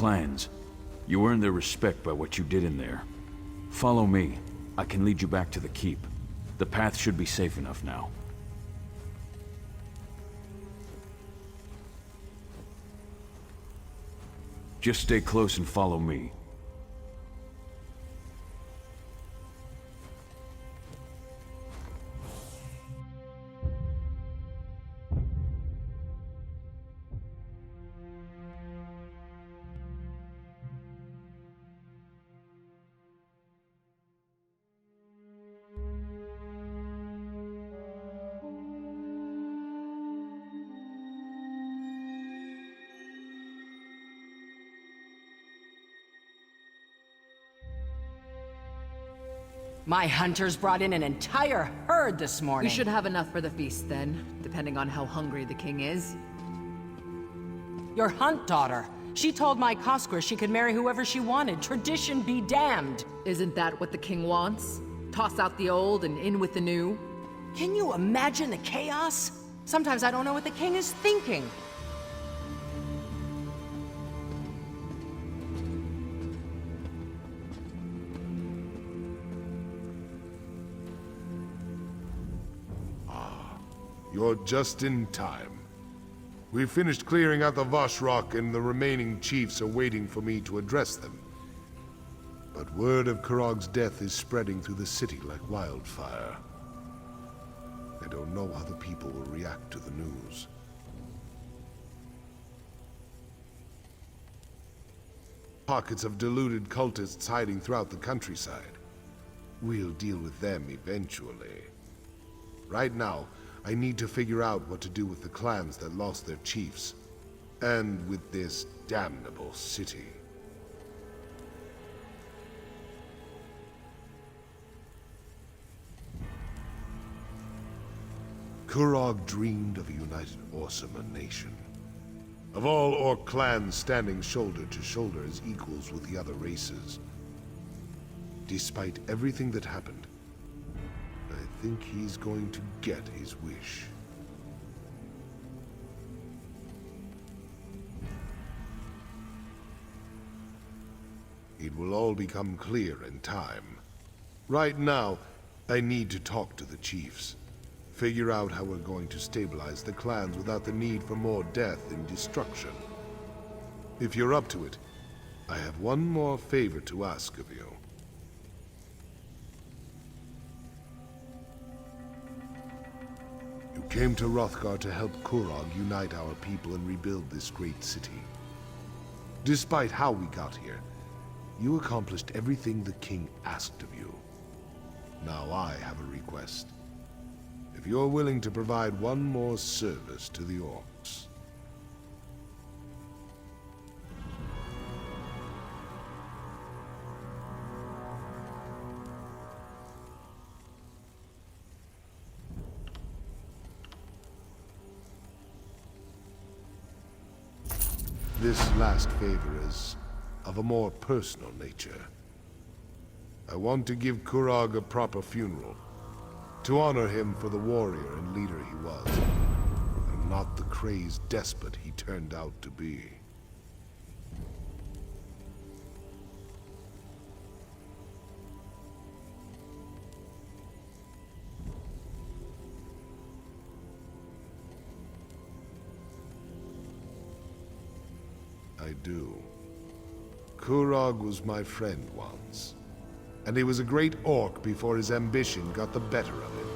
clans. You earned their respect by what you did in there. Follow me. I can lead you back to the keep. The path should be safe enough now. Just stay close and follow me. My hunters brought in an entire herd this morning. We should have enough for the feast then, depending on how hungry the king is. Your hunt daughter. She told my Cosquer she could marry whoever she wanted. Tradition be damned. Isn't that what the king wants? Toss out the old and in with the new? Can you imagine the chaos? Sometimes I don't know what the king is thinking. You're just in time. We've finished clearing out the Vosh-Rock and the remaining chiefs are waiting for me to address them. But word of Kurog's death is spreading through the city like wildfire. I don't know how the people will react to the news. Pockets of deluded cultists hiding throughout the countryside. We'll deal with them eventually. Right now, I need to figure out what to do with the clans that lost their chiefs, and with this damnable city. Kurog dreamed of a united Orsimer nation. Of all Orc clans standing shoulder to shoulder as equals with the other races. Despite everything that happened, I think he's going to get his wish. It will all become clear in time. Right now, I need to talk to the chiefs. Figure out how we're going to stabilize the clans without the need for more death and destruction. If you're up to it, I have one more favor to ask of you. You came to Hrothgar to help Kurog unite our people and rebuild this great city. Despite how we got here, you accomplished everything the king asked of you. Now I have a request. If you're willing to provide one more service to the Orcs. This last favor is of a more personal nature. I want to give Kurog a proper funeral, to honor him for the warrior and leader he was, and not the crazed despot he turned out to be. I do. Kurog was my friend once, and he was a great orc before his ambition got the better of him.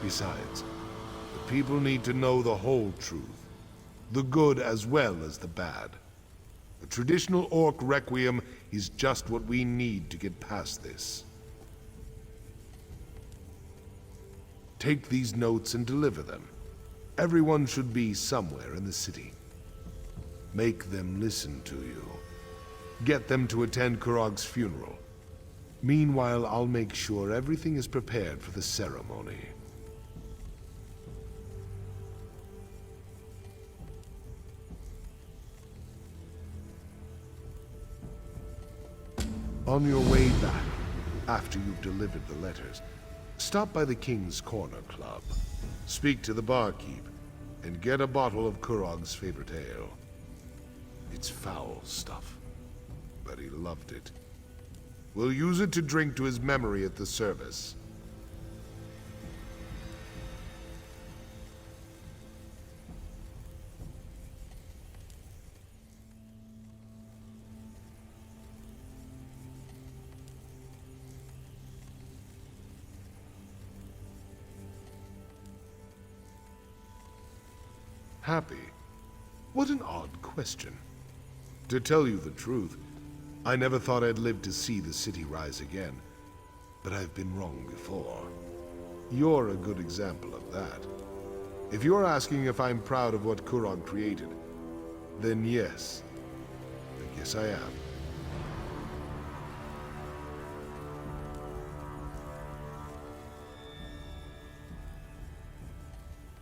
Besides, the people need to know the whole truth, the good as well as the bad. A traditional orc requiem is just what we need to get past this. Take these notes and deliver them. Everyone should be somewhere in the city. Make them listen to you. Get them to attend Kurog's funeral. Meanwhile, I'll make sure everything is prepared for the ceremony. On your way back, after you've delivered the letters, stop by the King's Corner Club. Speak to the barkeep, and get a bottle of Kurog's favorite ale. It's foul stuff, but he loved it. We'll use it to drink to his memory at the service. Happy? What an odd question. To tell you the truth, I never thought I'd live to see the city rise again. But I've been wrong before. You're a good example of that. If you're asking if I'm proud of what Kurog created, then yes. I guess I am.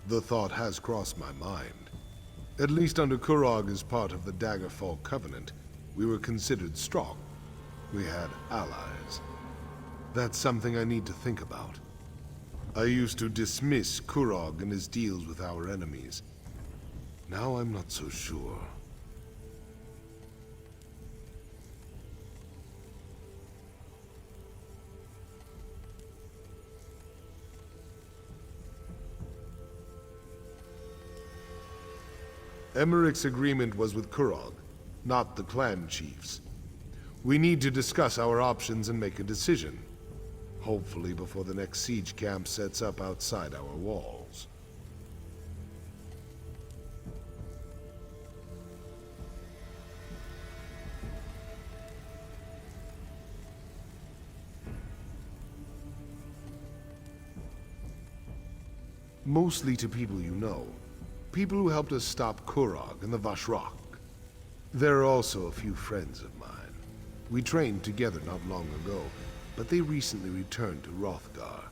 The thought has crossed my mind. At least under Kurog as part of the Daggerfall Covenant, we were considered strong. We had allies. That's something I need to think about. I used to dismiss Kurog and his deals with our enemies. Now I'm not so sure. Emmerich's agreement was with Kurog, not the clan chiefs. We need to discuss our options and make a decision. Hopefully before the next siege camp sets up outside our walls. Mostly to people you know. People who helped us stop Kurog and the Vashrok. There are also a few friends of mine. We trained together not long ago, but they recently returned to Hrothgar.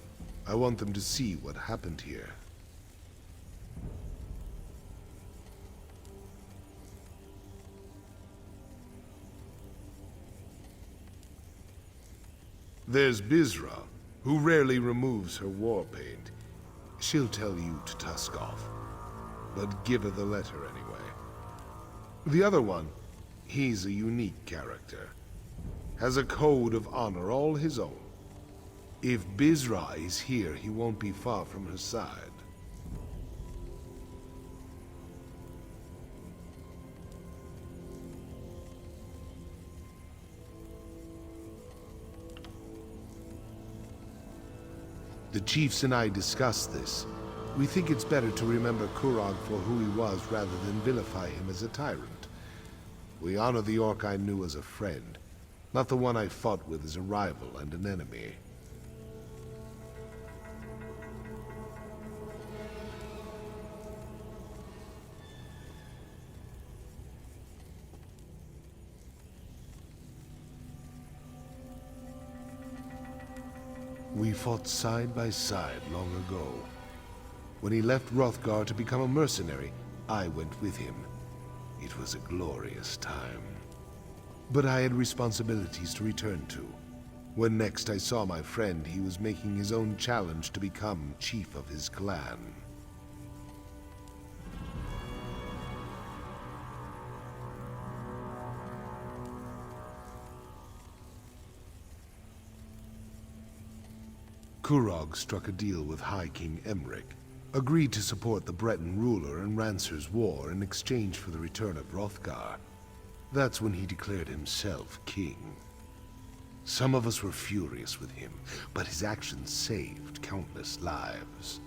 I want them to see what happened here. There's Bizra, who rarely removes her war paint. She'll tell you to tusk off. But give her the letter anyway. The other one, he's a unique character. Has a code of honor all his own. If Bizra is here, he won't be far from her side. The chiefs and I discussed this. We think it's better to remember Kurog for who he was rather than vilify him as a tyrant. We honor the orc I knew as a friend, not the one I fought with as a rival and an enemy. We fought side by side long ago. When he left Hrothgar to become a mercenary, I went with him. It was a glorious time. But I had responsibilities to return to. When next I saw my friend, he was making his own challenge to become chief of his clan. Kurog struck a deal with High King Emmerich, agreed to support the Breton ruler and Rancer's war in exchange for the return of Hrothgar. That's when he declared himself king. Some of us were furious with him, but his actions saved countless lives.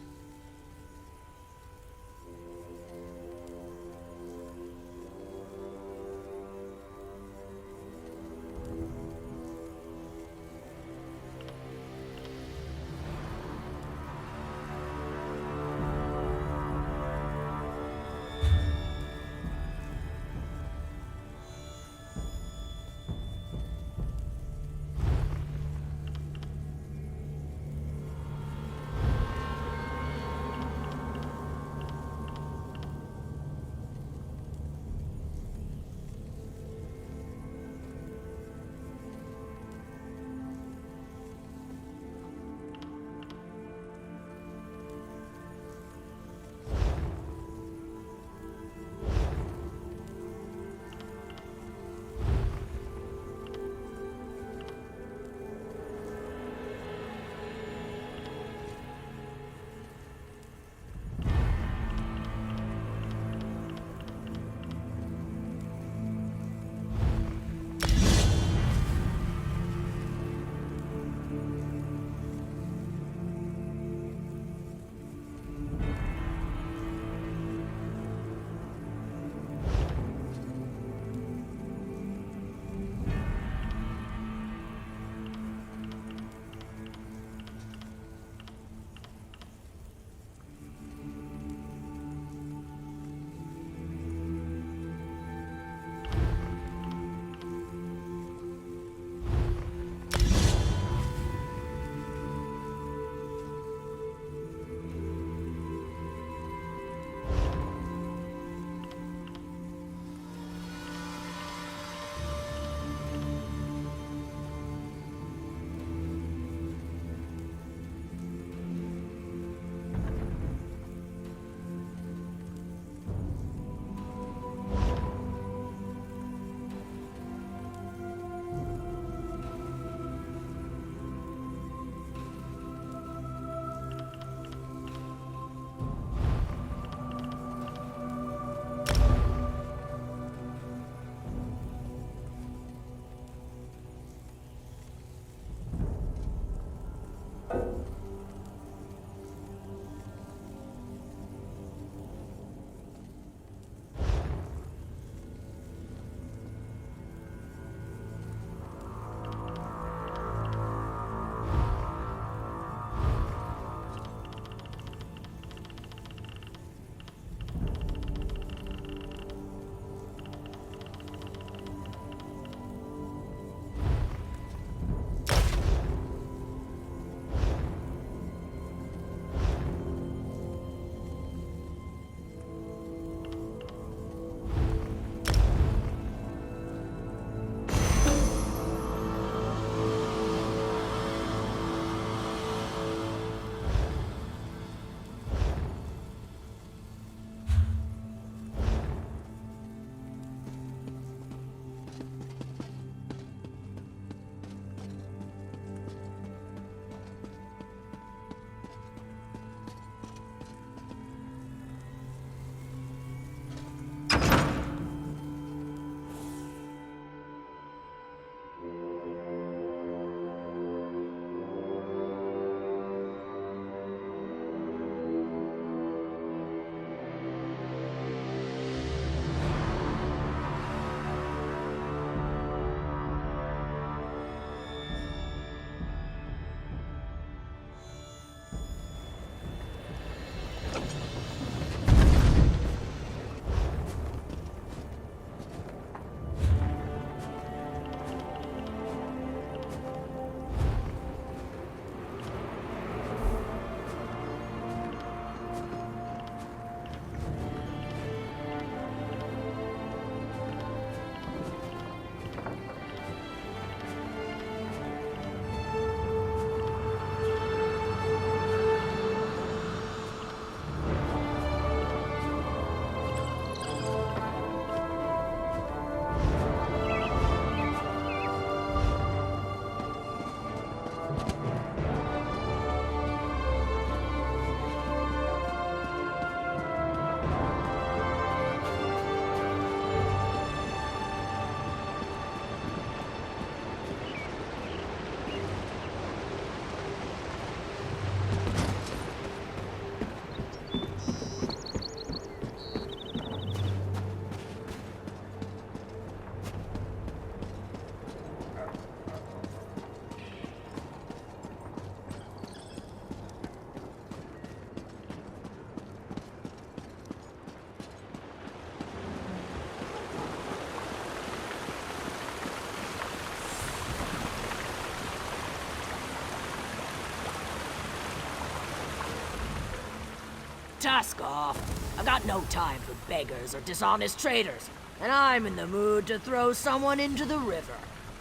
Tusk off. I've got no time for beggars or dishonest traders, and I'm in the mood to throw someone into the river.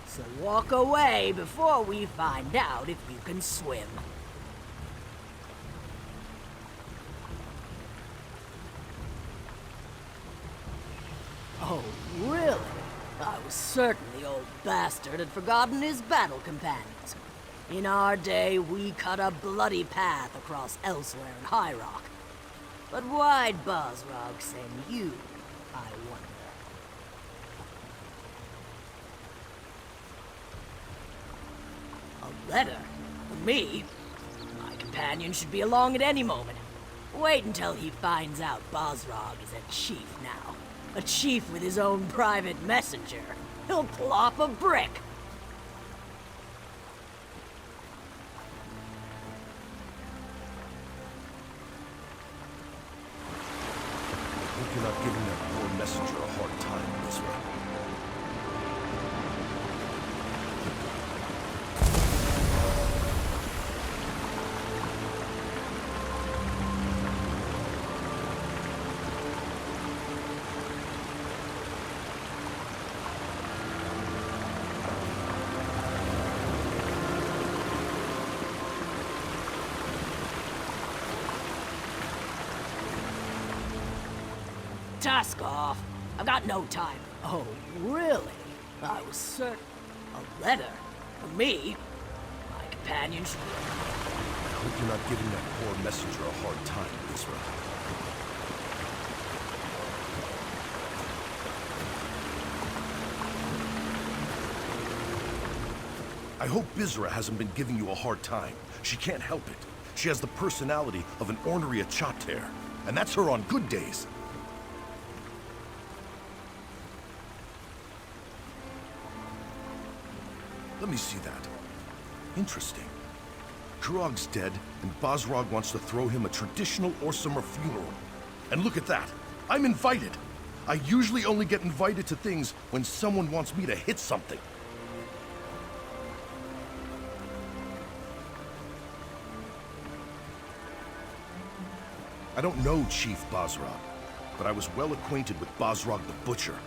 So walk away before we find out if you can swim. Oh, really? I was certain the old bastard had forgotten his battle companions. In our day, we cut a bloody path across elsewhere in High Rock. But why'd Bosrog send you, I wonder? A letter? For me? My companion should be along at any moment. Wait until he finds out Bosrog is a chief now. A chief with his own private messenger. He'll plop a brick. Hope you're not giving that poor messenger a hard time, Ezra. Tusk off. I've got no time. Oh, really? I was certain. A letter? For me? My companion should be... I hope you're not giving that poor messenger a hard time, Ezra. I hope Bizra hasn't been giving you a hard time. She can't help it. She has the personality of an ornery Achater, and that's her on good days. Let me see that. Interesting. Kurog's dead, and Bosrog wants to throw him a traditional Orsimer funeral. And look at that! I'm invited! I usually only get invited to things when someone wants me to hit something. I don't know Chief Bosrog, but I was well acquainted with Bosrog the Butcher.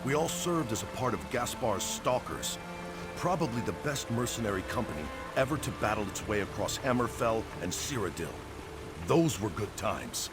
We all served as a part of Gaspar's Stalkers, probably the best mercenary company ever to battle its way across Hammerfell and Cyrodiil. Those were good times.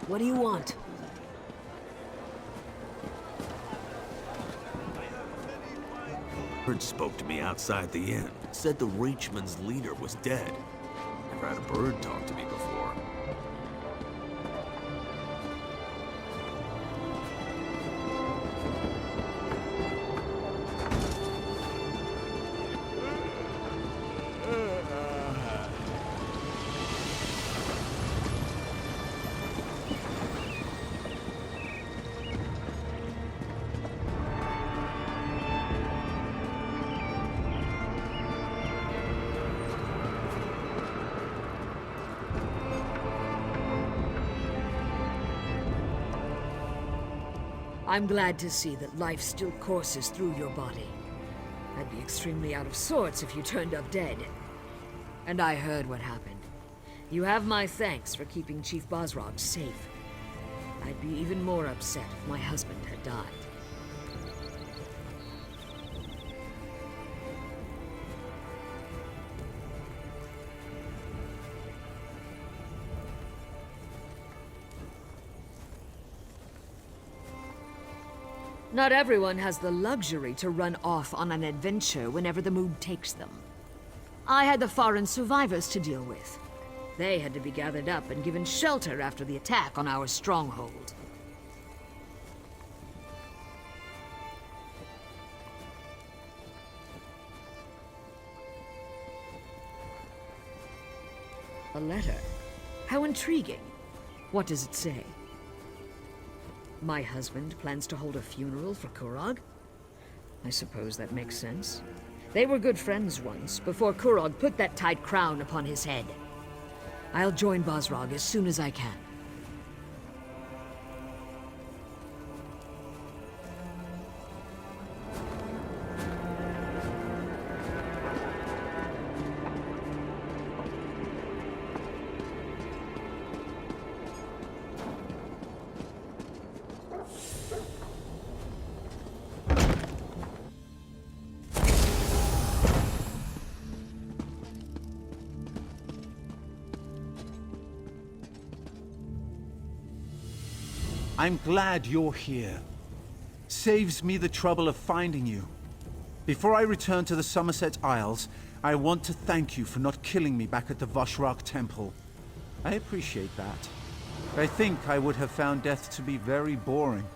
What do you want? Bird spoke to me outside the inn. Said the Reachman's leader was dead. Never had a bird talk to me before. I'm glad to see that life still courses through your body. I'd be extremely out of sorts if you turned up dead. And I heard what happened. You have my thanks for keeping Chief Bosrog safe. I'd be even more upset if my husband had died. Not everyone has the luxury to run off on an adventure whenever the mood takes them. I had the foreign survivors to deal with. They had to be gathered up and given shelter after the attack on our stronghold. A letter? How intriguing. What does it say? My husband plans to hold a funeral for Kurog? I suppose that makes sense. They were good friends once, before Kurog put that tight crown upon his head. I'll join Bosrog as soon as I can. I'm glad you're here. Saves me the trouble of finding you. Before I return to the Somerset Isles, I want to thank you for not killing me back at the Voshrok Temple. I appreciate that. I think I would have found death to be very boring.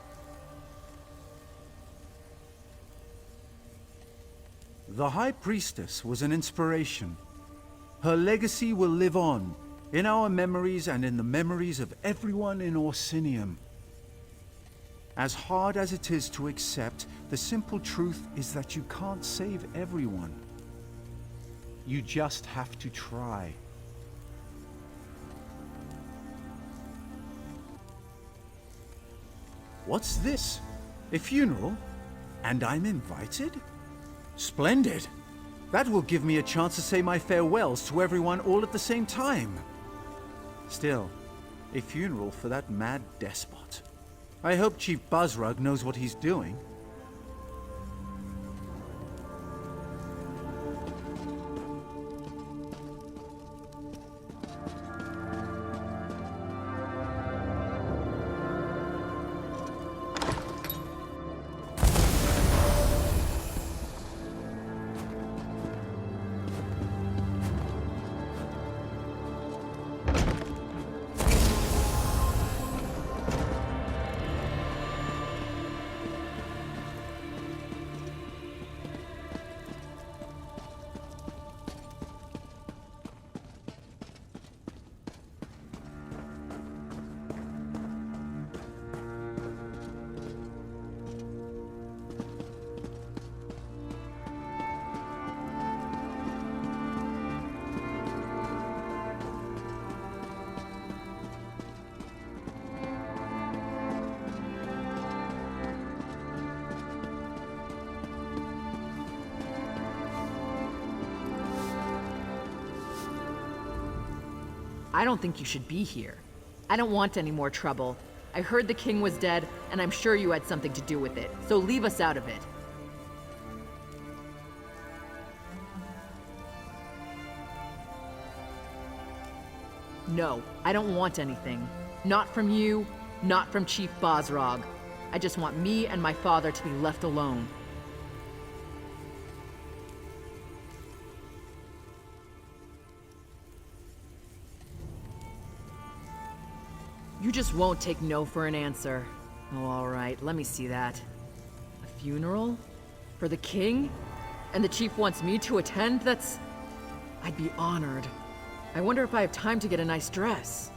The High Priestess was an inspiration. Her legacy will live on, in our memories and in the memories of everyone in Orsinium. As hard as it is to accept, the simple truth is that you can't save everyone. You just have to try. What's this? A funeral? And I'm invited? Splendid! That will give me a chance to say my farewells to everyone all at the same time. Still, a funeral for that mad despot. I hope Chief Bosrog knows what he's doing. I don't think you should be here. I don't want any more trouble. I heard the king was dead, and I'm sure you had something to do with it, so leave us out of it. No, I don't want anything. Not from you, not from Chief Bosrog. I just want me and my father to be left alone. You just won't take no for an answer. Oh, all right, let me see that. A funeral? For the king? And the chief wants me to attend? I'd be honored. I wonder if I have time to get a nice dress.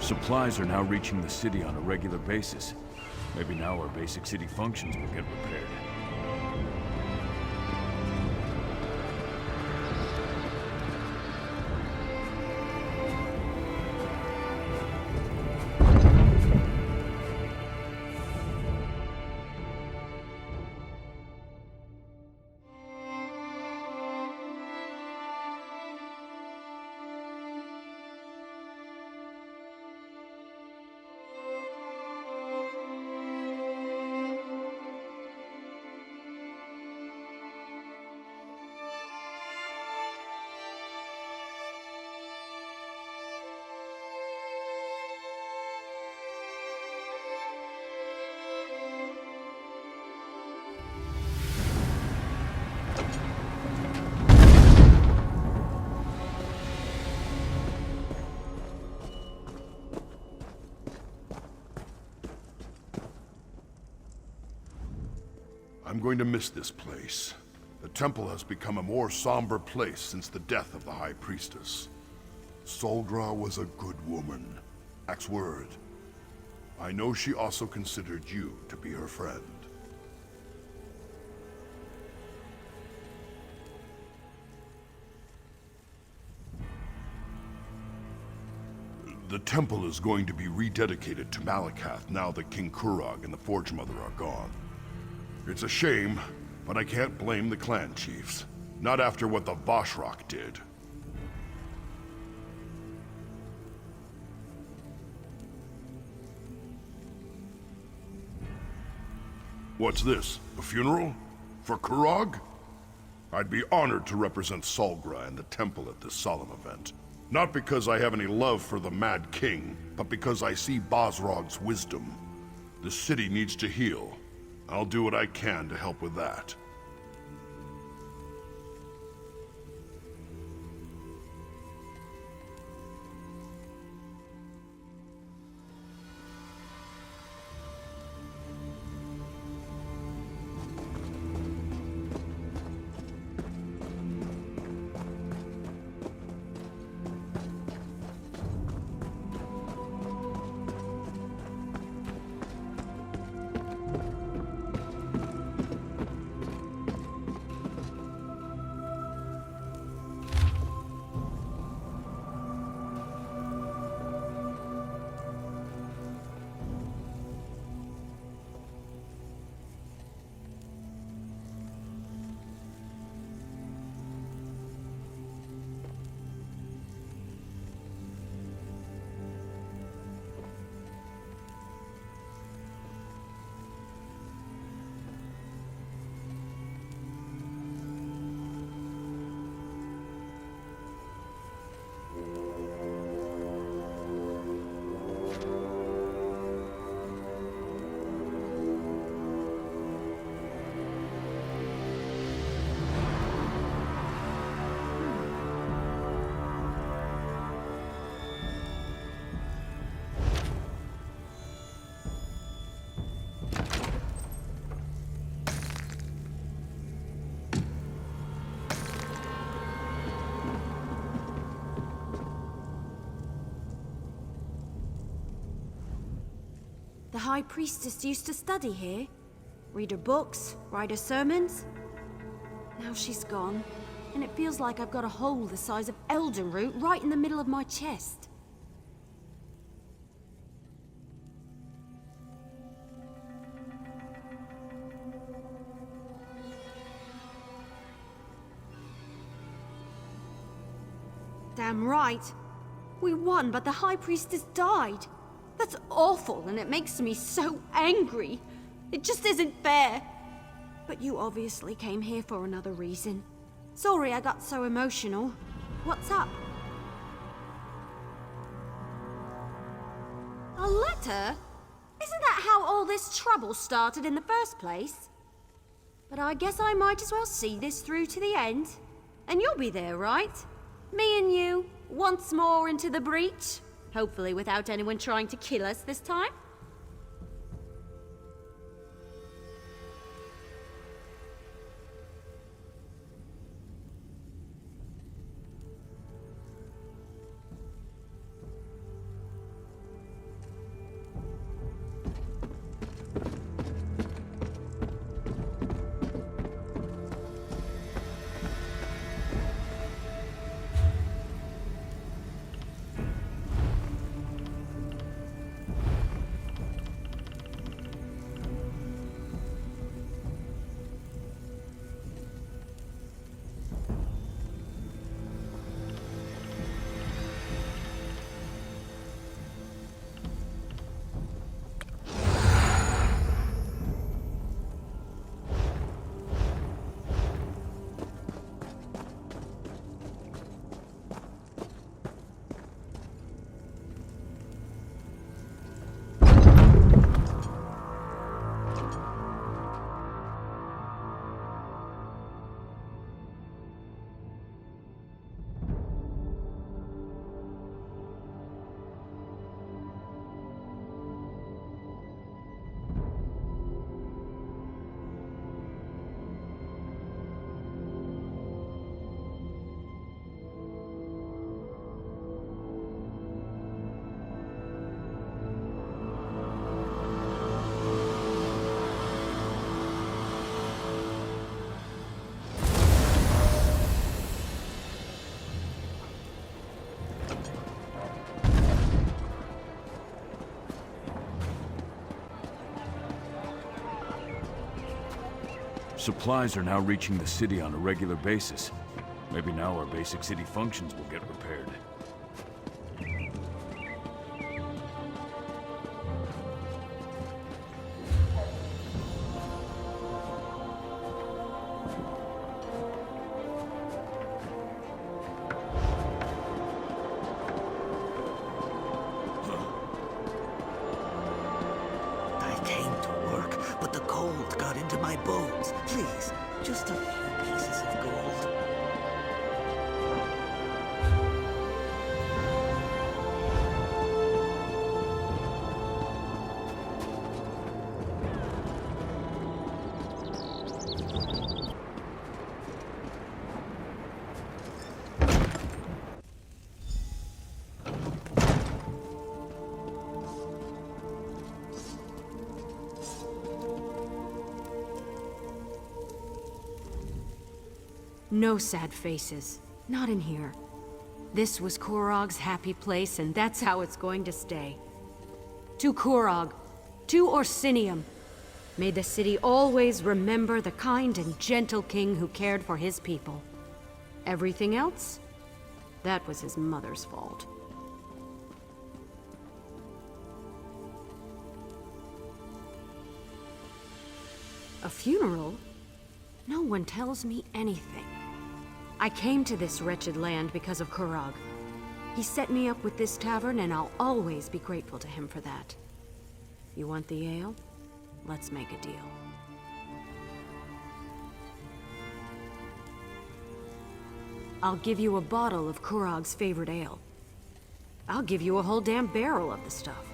Supplies are now reaching the city on a regular basis. Maybe now our basic city functions will get repaired. I'm going to miss this place. The temple has become a more somber place since the death of the High Priestess. Solgra was a good woman. Axe word. I know she also considered you to be her friend. The temple is going to be rededicated to Malakath now that King Kurog and the Forge Mother are gone. It's a shame, but I can't blame the clan chiefs. Not after what the Vashrak did. What's this? A funeral? For Kurog? I'd be honored to represent Solgra and the temple at this solemn event. Not because I have any love for the Mad King, but because I see Bosrog's wisdom. The city needs to heal. I'll do what I can to help with that. The High Priestess used to study here. Read her books, write her sermons. Now she's gone, and it feels like I've got a hole the size of Elden Root right in the middle of my chest. Damn right. We won, but the High Priestess died. That's awful, and it makes me so angry. It just isn't fair. But you obviously came here for another reason. Sorry I got so emotional. What's up? A letter? Isn't that how all this trouble started in the first place? But I guess I might as well see this through to the end. And you'll be there, right? Me and you, once more into the breach. Hopefully without anyone trying to kill us this time. Supplies are now reaching the city on a regular basis. Maybe now our basic city functions will get repaired. I came to work, but the cold got into my bones. Please, just a few pieces of gold. No sad faces. Not in here. This was Kurog's happy place, and that's how it's going to stay. To Kurog, to Orsinium, may the city always remember the kind and gentle king who cared for his people. Everything else? That was his mother's fault. A funeral? No one tells me anything. I came to this wretched land because of Kurog. He set me up with this tavern, and I'll always be grateful to him for that. You want the ale? Let's make a deal. I'll give you a bottle of Kurog's favorite ale. I'll give you a whole damn barrel of the stuff.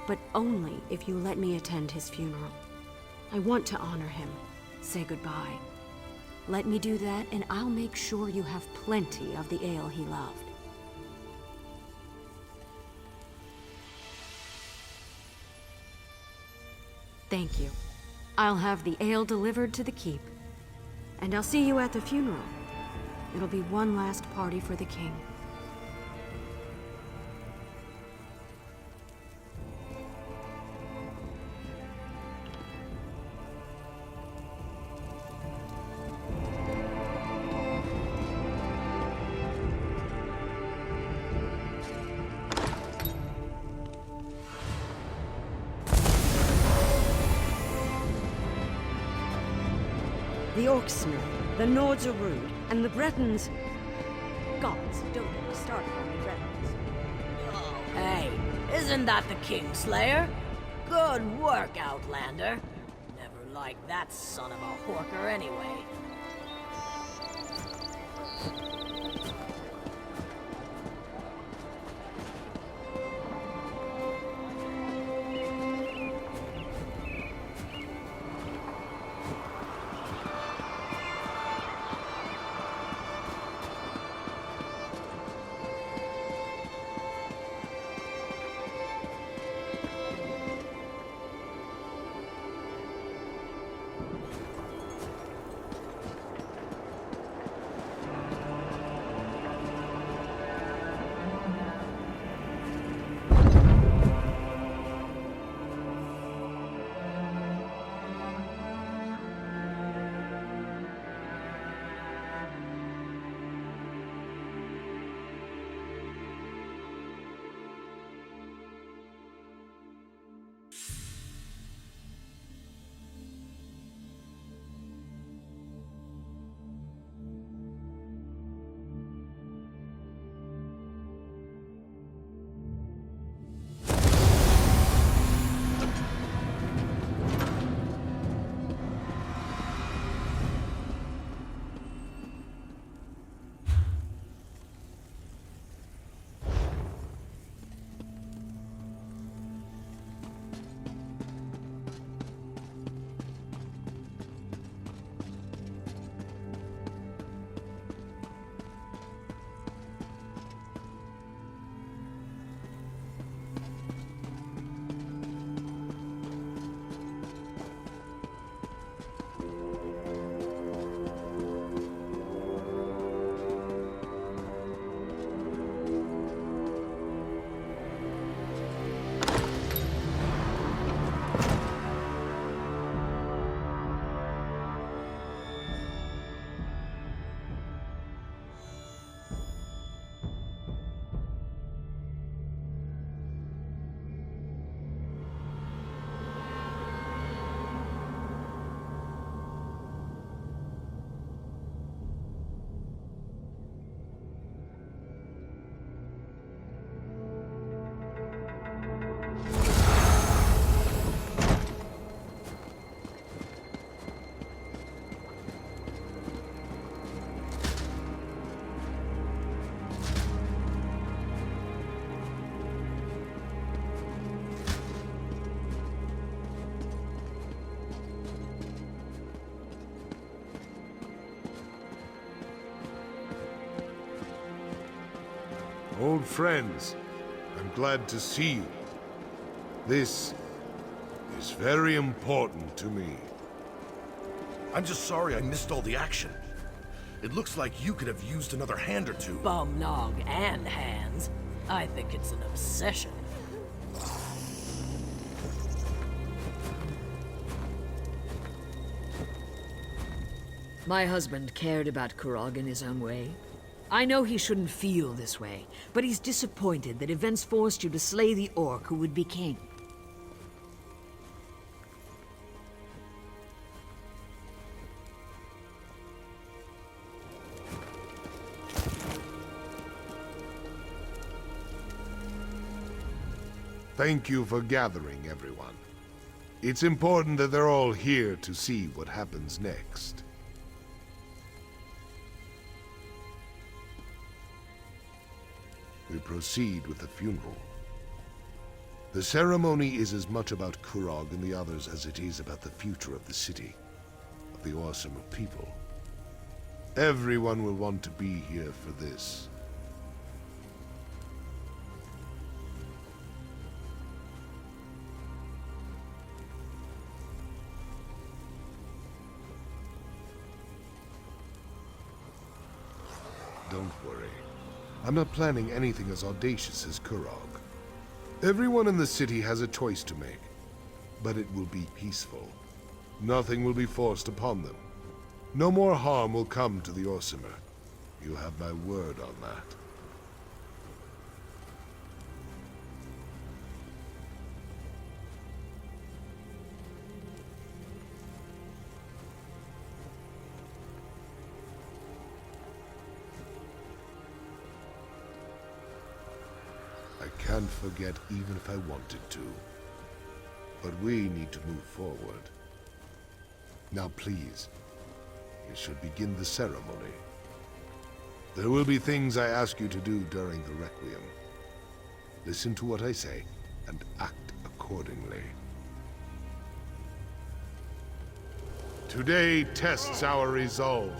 But only if you let me attend his funeral. I want to honor him. Say goodbye. Let me do that, and I'll make sure you have plenty of the ale he loved. Thank you. I'll have the ale delivered to the keep. And I'll see you at the funeral. It'll be one last party for the king. The Orcsmith, the Nords are rude, and the Bretons... Gods, don't get me started on the Bretons. Hey, isn't that the Kingslayer? Good work, Outlander. Never liked that son of a horker anyway. Old friends, I'm glad to see you. This is very important to me. I'm just sorry I missed all the action. It looks like you could have used another hand or two. Bum nog and hands. I think it's an obsession. My husband cared about Kurog in his own way. I know he shouldn't feel this way, but he's disappointed that events forced you to slay the orc who would be king. Thank you for gathering, everyone. It's important that they're all here to see what happens next. We proceed with the funeral. The ceremony is as much about Kurog and the others as it is about the future of the city, of the awesome people. Everyone will want to be here for this. Don't worry. I'm not planning anything as audacious as Kurog. Everyone in the city has a choice to make, but it will be peaceful. Nothing will be forced upon them. No more harm will come to the Orsimer. You have my word on that. I can't forget even if I wanted to. But we need to move forward. Now please, you should begin the ceremony. There will be things I ask you to do during the Requiem. Listen to what I say, and act accordingly. Today tests our resolve.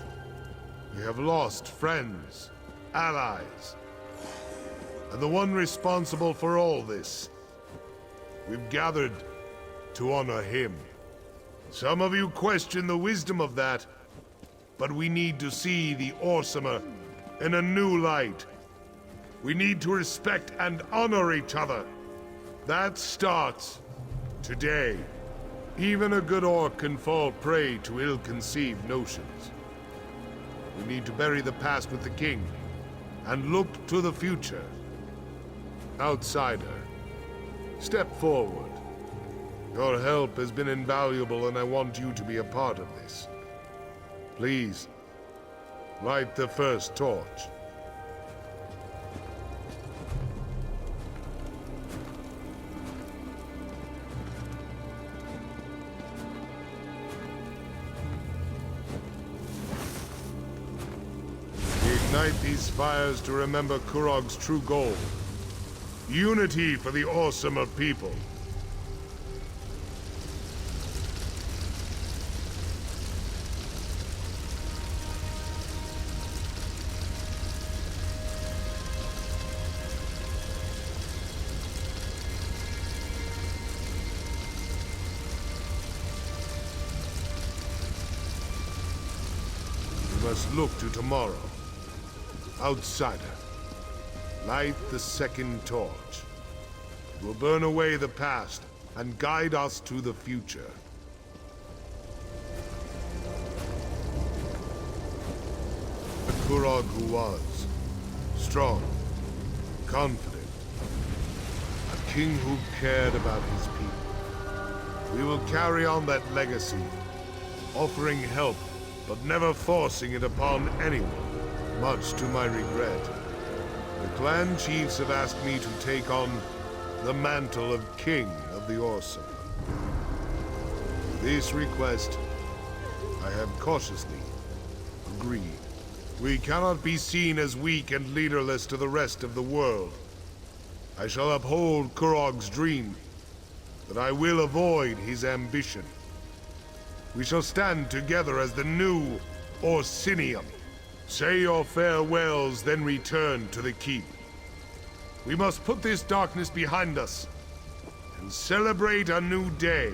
We have lost friends, allies, and the one responsible for all this. We've gathered to honor him. Some of you question the wisdom of that, but we need to see the Orsimer in a new light. We need to respect and honor each other. That starts today. Even a good orc can fall prey to ill-conceived notions. We need to bury the past with the king and look to the future. Outsider, step forward. Your help has been invaluable, and I want you to be a part of this. Please, light the first torch. We ignite these fires to remember Kurog's true goal. Unity for the Orsimer people. We must look to tomorrow. Outsider. Light the second torch. It will burn away the past and guide us to the future. The Kurog who was. Strong. Confident. A king who cared about his people. We will carry on that legacy, offering help, but never forcing it upon anyone, much to my regret. The clan chiefs have asked me to take on the mantle of King of the Orsimer. To this request, I have cautiously agreed. We cannot be seen as weak and leaderless to the rest of the world. I shall uphold Kurog's dream, but I will avoid his ambition. We shall stand together as the new Orsinium. Say your farewells, then return to the keep. We must put this darkness behind us and celebrate a new day.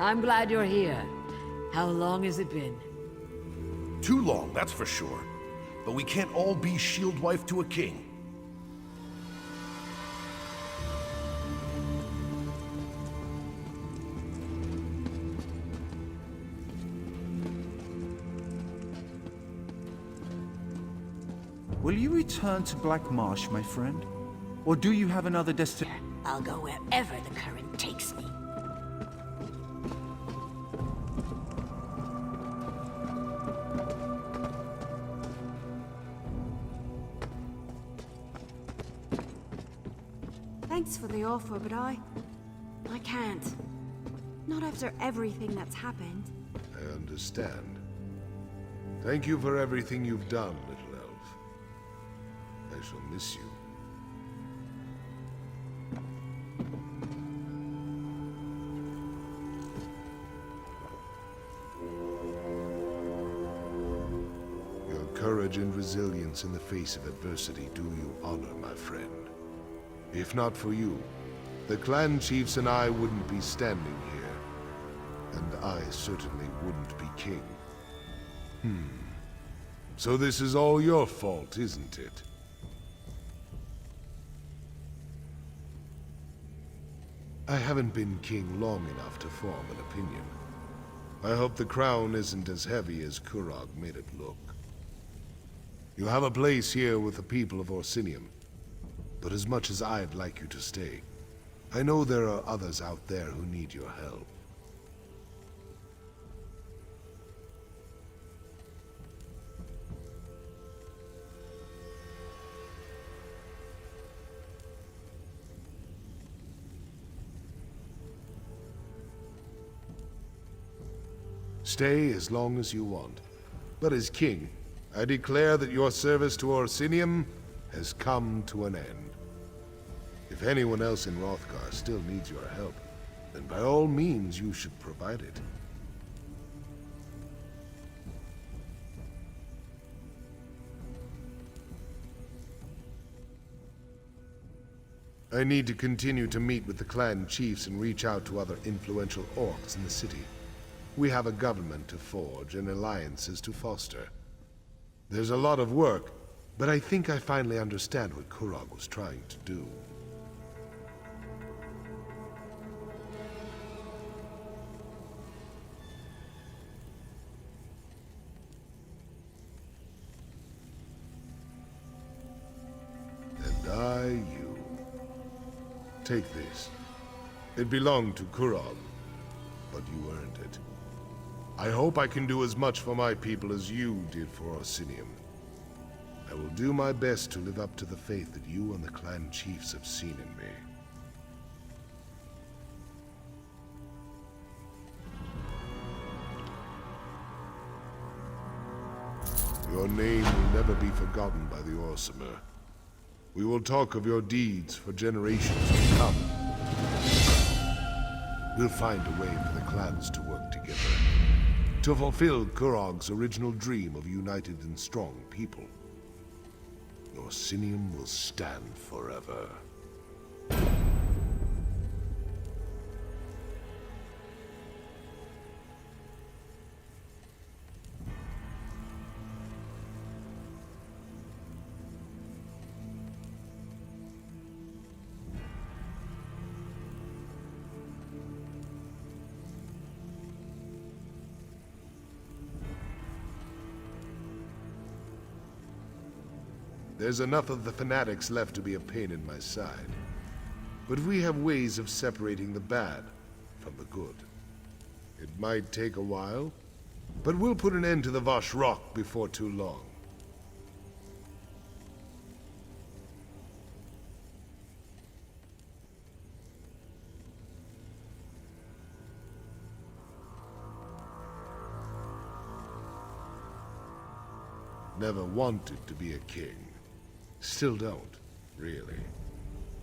I'm glad you're here. How long has it been? Too long, that's for sure. But we can't all be shield wife to a king. Will you return to Black Marsh, my friend? Or do you have another destination? I'll go wherever the current takes me. Thanks for the offer, but I can't. Not after everything that's happened. I understand. Thank you for everything you've done, little elf. I shall miss you. Your courage and resilience in the face of adversity do you honor, my friend. If not for you, the clan chiefs and I wouldn't be standing here. And I certainly wouldn't be king. So this is all your fault, isn't it? I haven't been king long enough to form an opinion. I hope the crown isn't as heavy as Kurog made it look. You have a place here with the people of Orsinium. But as much as I'd like you to stay, I know there are others out there who need your help. Stay as long as you want. But as king, I declare that your service to Orsinium has come to an end. If anyone else in Hrothgar still needs your help, then by all means you should provide it. I need to continue to meet with the clan chiefs and reach out to other influential orcs in the city. We have a government to forge and alliances to foster. There's a lot of work, but I think I finally understand what Kurog was trying to do. You. Take this. It belonged to Kurog, but you earned it. I hope I can do as much for my people as you did for Orsinium. I will do my best to live up to the faith that you and the clan chiefs have seen in me. Your name will never be forgotten by the Orsimer. We will talk of your deeds for generations to come. We'll find a way for the clans to work together, to fulfill Kurog's original dream of a united and strong people. Orsinium will stand forever. There's enough of the fanatics left to be a pain in my side. But we have ways of separating the bad from the good. It might take a while, but we'll put an end to the Vosh Rock before too long. Never wanted to be a king. Still don't, really.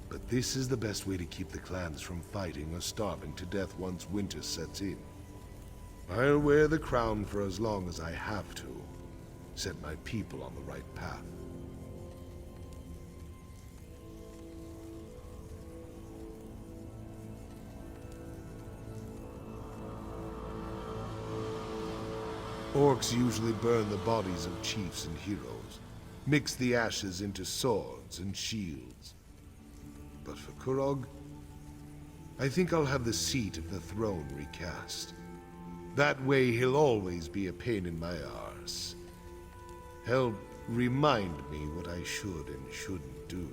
But this is the best way to keep the clans from fighting or starving to death once winter sets in. I'll wear the crown for as long as I have to. Set my people on the right path. Orcs usually burn the bodies of chiefs and heroes, mix the ashes into swords and shields. But for Kurog, I think I'll have the seat of the throne recast. That way he'll always be a pain in my arse. Help remind me what I should and shouldn't do.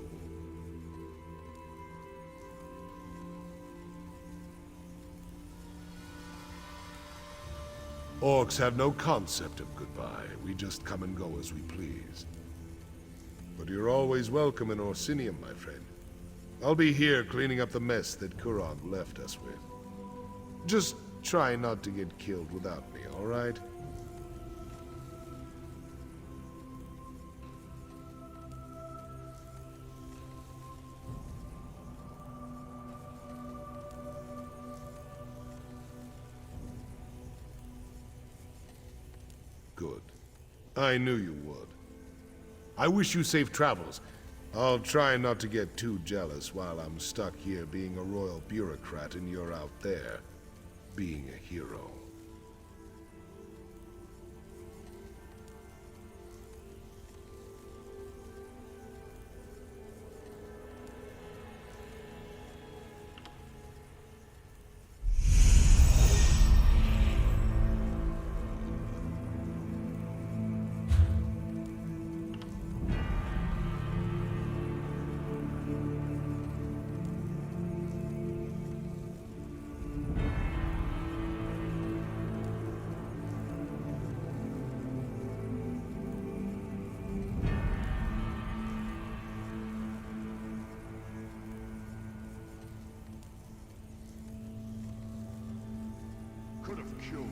Orcs have no concept of goodbye. We just come and go as we please. But you're always welcome in Orsinium, my friend. I'll be here cleaning up the mess that Kurog left us with. Just try not to get killed without me, all right? Good. I knew you would. I wish you safe travels. I'll try not to get too jealous while I'm stuck here being a royal bureaucrat and you're out there being a hero. Could have killed